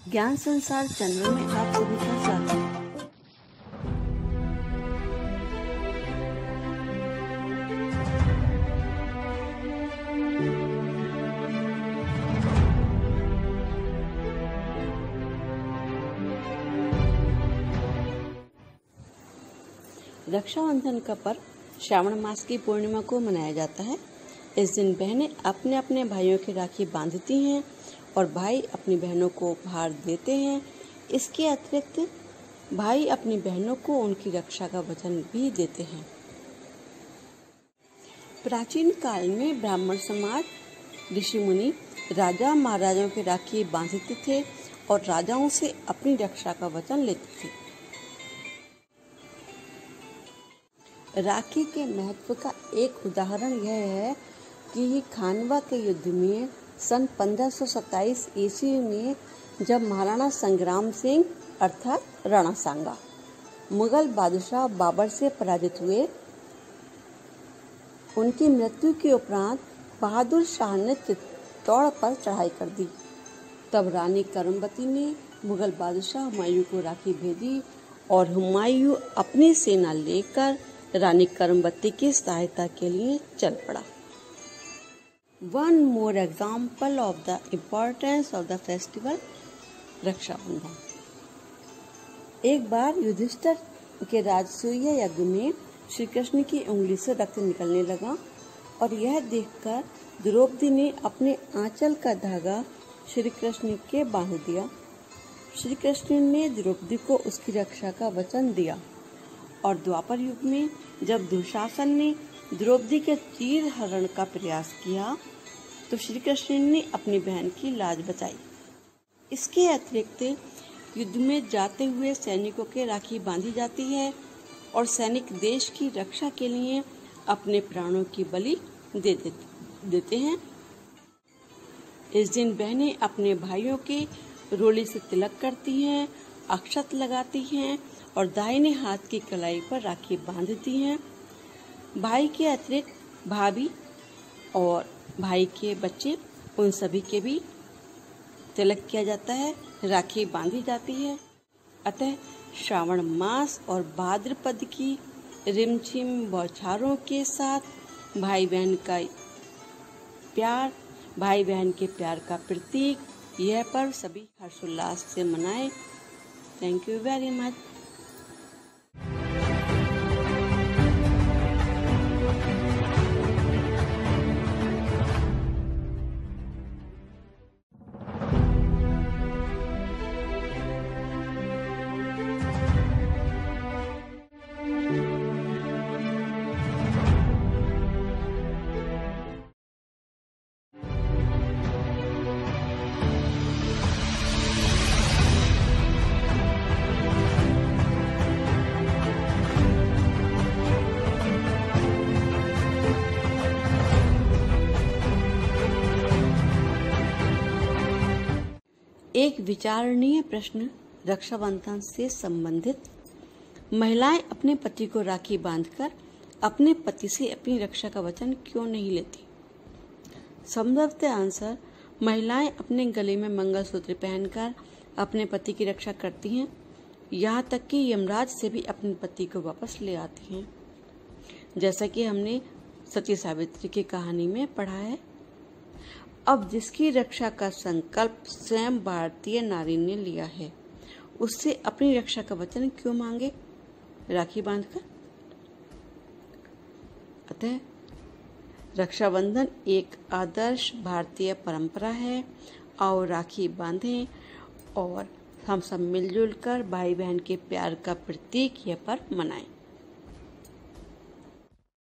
ज्ञान संसार चैनल में आप सभी का स्वागत है। रक्षाबंधन का पर्व श्रावण मास की पूर्णिमा को मनाया जाता है। इस दिन बहनें अपने अपने भाइयों की राखी बांधती हैं और भाई अपनी बहनों को उपहार देते हैं। इसके अतिरिक्त भाई अपनी बहनों को उनकी रक्षा का वचन भी देते हैं। प्राचीन काल में ब्राह्मण समाज, ऋषि मुनि राजा महाराजाओं की राखी बांधते थे और राजाओं से अपनी रक्षा का वचन लेते थे। राखी के महत्व का एक उदाहरण यह है कि खानवा के युद्ध में सन 1527 ईस्वी में जब महाराणा संग्राम सिंह अर्थात राणा सांगा मुगल बादशाह बाबर से पराजित हुए, उनकी मृत्यु के उपरांत बहादुर शाह ने चित्तौड़ पर चढ़ाई कर दी। तब रानी करमबती ने मुगल बादशाह हुमायूं को राखी भेजी और हुमायूं अपनी सेना लेकर रानी करमबती की सहायता के लिए चल पड़ा। One more example of the importance of the festival Rakshabandhan. एक बार युधिष्ठिर के राजसूय यज्ञ में श्री कृष्ण की उंगली से रक्त निकलने लगा और यह देखकर द्रौपदी ने अपने आंचल का धागा श्री कृष्ण के बांध दिया। श्री कृष्ण ने द्रौपदी को उसकी रक्षा का वचन दिया और द्वापर युग में जब दुशासन ने द्रौपदी के चीर हरण का प्रयास किया तो श्री कृष्ण ने अपनी बहन की लाज बचाई। इसके अतिरिक्त युद्ध में जाते हुए सैनिकों के राखी बांधी जाती है और सैनिक देश की रक्षा के लिए अपने प्राणों की बलि देते हैं। इस दिन बहनें अपने भाइयों के रोली से तिलक करती हैं, अक्षत लगाती हैं और दाहिने हाथ की कलाई पर राखी बांधती हैं। भाई के अतिरिक्त भाभी और भाई के बच्चे, उन सभी के भी तिलक किया जाता है, राखी बांधी जाती है। अतः श्रावण मास और भाद्रपद की रिमझिम बौछारों के साथ भाई बहन के प्यार का प्रतीक यह पर्व सभी हर्षोल्लास से मनाएं। Thank you very much. एक विचारणीय प्रश्न रक्षाबंधन से संबंधित। महिलाएं अपने पति को राखी बांधकर अपने पति से अपनी रक्षा का वचन क्यों नहीं लेती? संभवतः आंसर, महिलाएं अपने गले में मंगलसूत्र पहनकर अपने पति की रक्षा करती हैं, यहाँ तक कि यमराज से भी अपने पति को वापस ले आती हैं, जैसा कि हमने सती सावित्री की कहानी में पढ़ा है। अब जिसकी रक्षा का संकल्प स्वयं भारतीय नारी ने लिया है, उससे अपनी रक्षा का वचन क्यों मांगे राखी बांधकर? अतः रक्षाबंधन एक आदर्श भारतीय परंपरा है। आओ राखी बांधें और हम सब मिलजुल कर भाई बहन के प्यार का प्रतीक यह पर्व मनाएं।